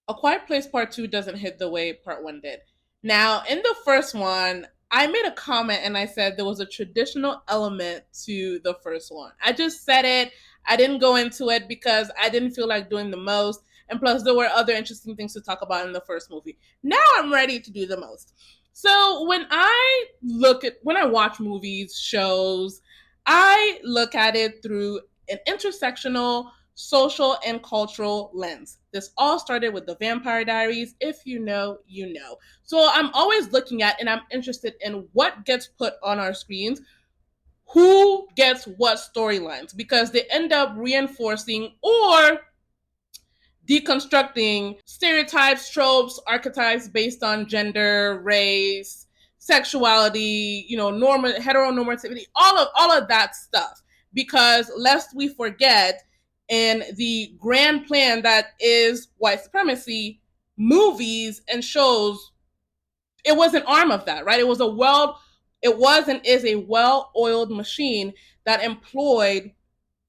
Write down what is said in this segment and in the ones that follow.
A Quiet Place Part 2 doesn't hit the way Part 1 did. Now, in the first one, I made a comment and I said there was a traditional element to the first one. I just said it. I didn't go into it because I didn't feel like doing the most. And plus, there were other interesting things to talk about in the first movie. Now I'm ready to do the most. So when I watch movies, shows, I look at it through an intersectional social and cultural lens. This all started with the Vampire Diaries. If you know, you know. So I'm always looking at and I'm interested in what gets put on our screens, who gets what storylines, because they end up reinforcing or deconstructing stereotypes, tropes, archetypes based on gender, race, sexuality, heteronormativity, all of that stuff. Because lest we forget, in the grand plan that is white supremacy, movies and shows, it was an arm of that, right? It was and is a well-oiled machine that employed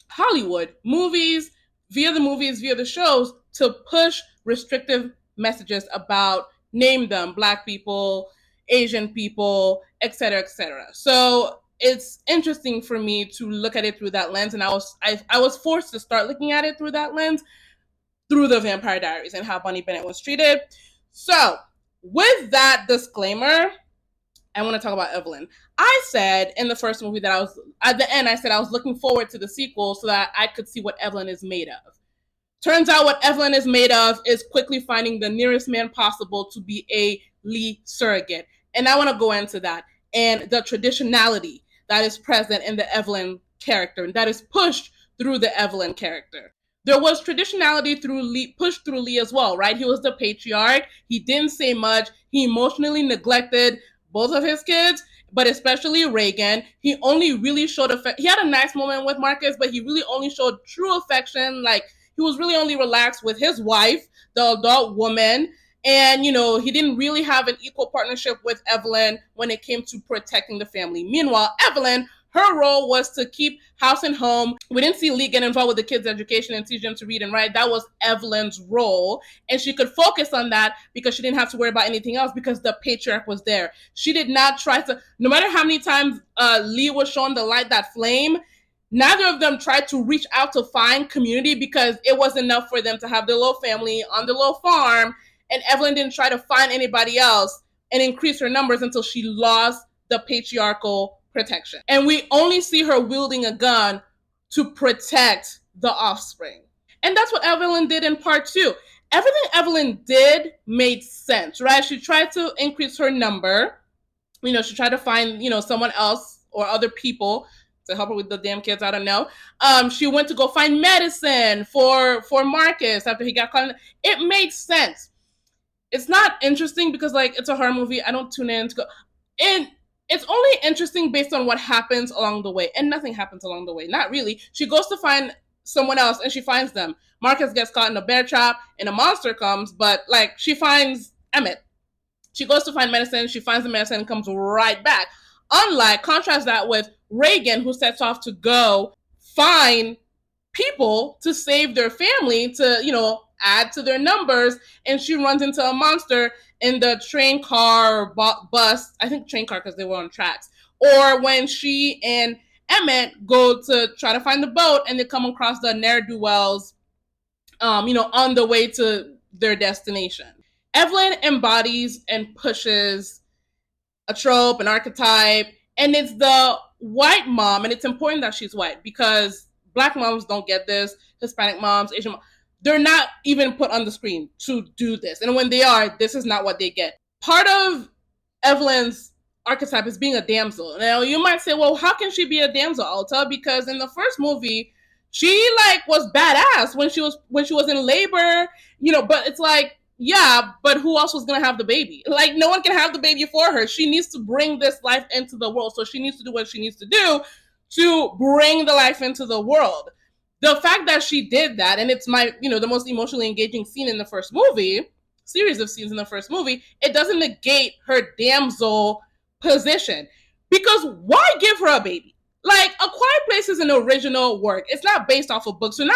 Hollywood movies, via the shows, to push restrictive messages about, name them, Black people, Asian people, etc., etc. So it's interesting for me to look at it through that lens, and I was forced to start looking at it through that lens, through the Vampire Diaries and how Bonnie Bennett was treated. So with that disclaimer, I want to talk about Evelyn. I said in the first movie that at the end, I said I was looking forward to the sequel so that I could see what Evelyn is made of. Turns out what Evelyn is made of is quickly finding the nearest man possible to be a Lee surrogate. And I want to go into that and the traditionality that is present in the Evelyn character and that is pushed through the Evelyn character. There was traditionality pushed through Lee as well, right? He was the patriarch. He didn't say much. He emotionally neglected both of his kids, but especially Regan. He only really showed affection. He had a nice moment with Marcus, but he really only showed true affection. Like, he was really only relaxed with his wife, the adult woman. And, he didn't really have an equal partnership with Evelyn when it came to protecting the family. Meanwhile, Evelyn, her role was to keep house and home. We didn't see Lee get involved with the kids' education and teach them to read and write. That was Evelyn's role. And she could focus on that because she didn't have to worry about anything else because the patriarch was there. She did not try to, no matter how many times Lee was shown the light that flame, neither of them tried to reach out to find community because it was enough for them to have their little family on the little farm. And Evelyn didn't try to find anybody else and increase her numbers until she lost the patriarchal protection. And we only see her wielding a gun to protect the offspring. And that's what Evelyn did in part 2. Everything Evelyn did made sense, right? She tried to increase her number. She tried to find, someone else or other people to help her with the damn kids. I don't know. She went to go find medicine for Marcus after he got caught. It made sense. It's not interesting because, like, it's a horror movie. I don't tune in to go. And it's only interesting based on what happens along the way. And nothing happens along the way. Not really. She goes to find someone else and she finds them. Marcus gets caught in a bear trap and a monster comes, but, like, she finds Emmett. She goes to find medicine. She finds the medicine and comes right back. Contrast that with Regan, who sets off to go find people to save their family, to, add to their numbers, and she runs into a monster in the train car bus. I think train car because they were on tracks. Or when she and Emmett go to try to find the boat and they come across the ne'er-do-wells, on the way to their destination. Evelyn embodies and pushes a trope, an archetype, and it's the white mom, and it's important that she's white because Black moms don't get this, Hispanic moms, Asian moms, they're not even put on the screen to do this. And when they are, this is not what they get. Part of Evelyn's archetype is being a damsel. Now, you might say, well, how can she be a damsel, Alta? Because in the first movie, she, like, was badass when she was in labor, but it's like, yeah, but who else was going to have the baby? Like, no one can have the baby for her. She needs to bring this life into the world. So she needs to do what she needs to do to bring the life into the world. The fact that she did that, and it's the most emotionally engaging scene in the first movie, series of scenes in the first movie, it doesn't negate her damsel position. Because why give her a baby? Like, A Quiet Place is an original work. It's not based off of books. They're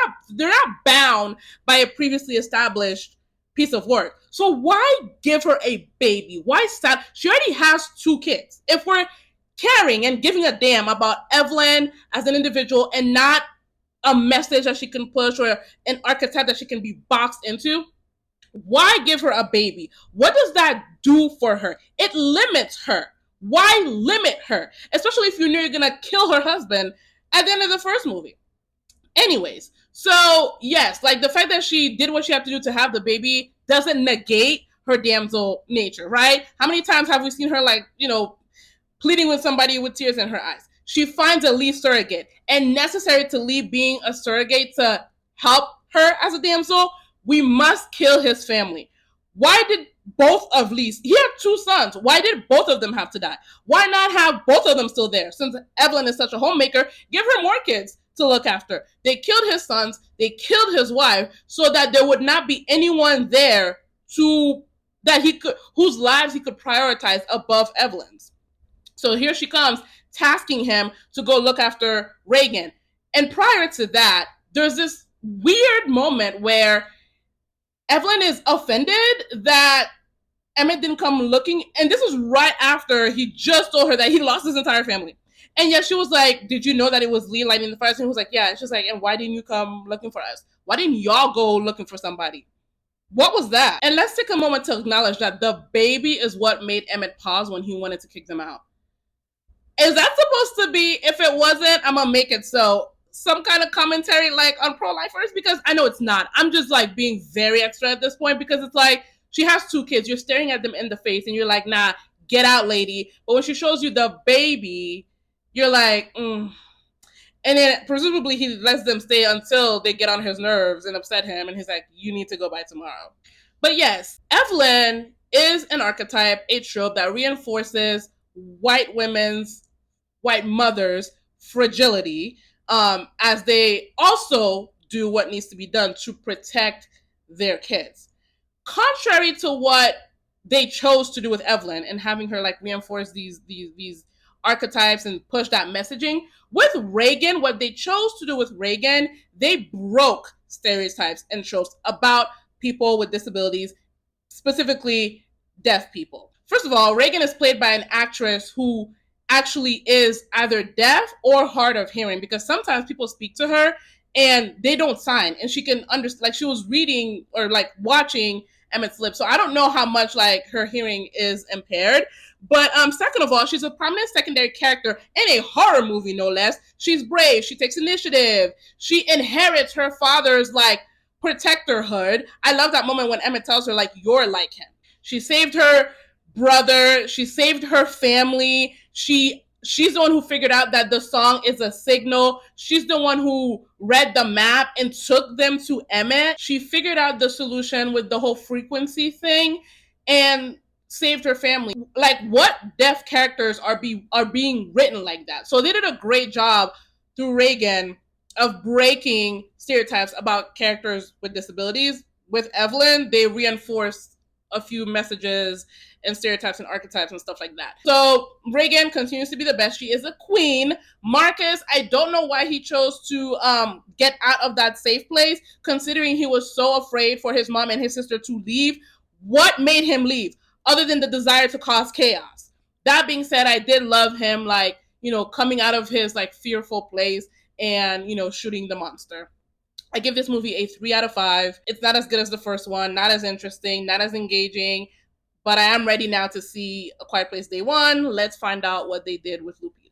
not bound by a previously established piece of work. So why give her a baby? Why stop? She already has 2 kids. If we're caring and giving a damn about Evelyn as an individual and not a message that she can push or an archetype that she can be boxed into, why give her a baby? What does that do for her? It limits her. Why limit her? Especially if you know you're gonna kill her husband at the end of the first movie. Anyways, so yes, like the fact that she did what she had to do to have the baby doesn't negate her damsel nature, right? How many times have we seen her, like, pleading with somebody with tears in her eyes? She finds a lead surrogate, and necessary to leave being a surrogate to help her as a damsel, we must kill his family. Why did both of Lee's, he had 2 sons, why did both of them have to die? Why not have both of them still there? Since Evelyn is such a homemaker, give her more kids to look after. They killed his sons, they killed his wife, so that there would not be anyone there whose lives he could prioritize above Evelyn's. So here she comes, tasking him to go look after Regan. And prior to that, there's this weird moment where Evelyn is offended that Emmett didn't come looking. And this was right after he just told her that he lost his entire family. And yet she was like, did you know that it was Lee lighting the fire? And he was like, yeah. And she's like, and why didn't you come looking for us? Why didn't y'all go looking for somebody? What was that? And let's take a moment to acknowledge that the baby is what made Emmett pause when he wanted to kick them out. Is that supposed to be, if it wasn't, I'm gonna make it so, some kind of commentary like on pro-lifers? Because I know it's not. I'm just like being very extra at this point, because it's like, she has 2 kids. You're staring at them in the face and you're like, nah, get out, lady. But when she shows you the baby, you're like, And then presumably he lets them stay until they get on his nerves and upset him. And he's like, you need to go by tomorrow. But yes, Evelyn is an archetype, a trope that reinforces white mothers' fragility, as they also do what needs to be done to protect their kids. Contrary to what they chose to do with Evelyn and having her like reinforce these archetypes and push that messaging, with Regan, what they chose to do with Regan, they broke stereotypes and tropes about people with disabilities, specifically deaf people. First of all, Regan is played by an actress who actually is either deaf or hard of hearing, because sometimes people speak to her and they don't sign, and she can understand, like she was reading or like watching Emmett's lips. So I don't know how much like her hearing is impaired. But second of all, she's a prominent secondary character in a horror movie, no less. She's brave. She takes initiative. She inherits her father's like protectorhood. I love that moment when Emmett tells her like, you're like him. She saved her brother. She saved her family. She's the one who figured out that the song is a signal. She's the one who read the map and took them to Emmett. She figured out the solution with the whole frequency thing and saved her family. Like, what deaf characters are being written like that? So they did a great job through Regan of breaking stereotypes about characters with disabilities. With Evelyn, they reinforced a few messages and stereotypes and archetypes and stuff like that. So Regan continues to be the best. She is a queen. Marcus, I don't know why he chose to get out of that safe place, considering he was so afraid for his mom and his sister to leave. What made him leave, other than the desire to cause chaos? That being said, I did love him, like, coming out of his like fearful place and, shooting the monster. I give this movie a 3 out of 5. It's not as good as the first one, not as interesting, not as engaging, but I am ready now to see A Quiet Place Day 1. Let's find out what they did with Lupita.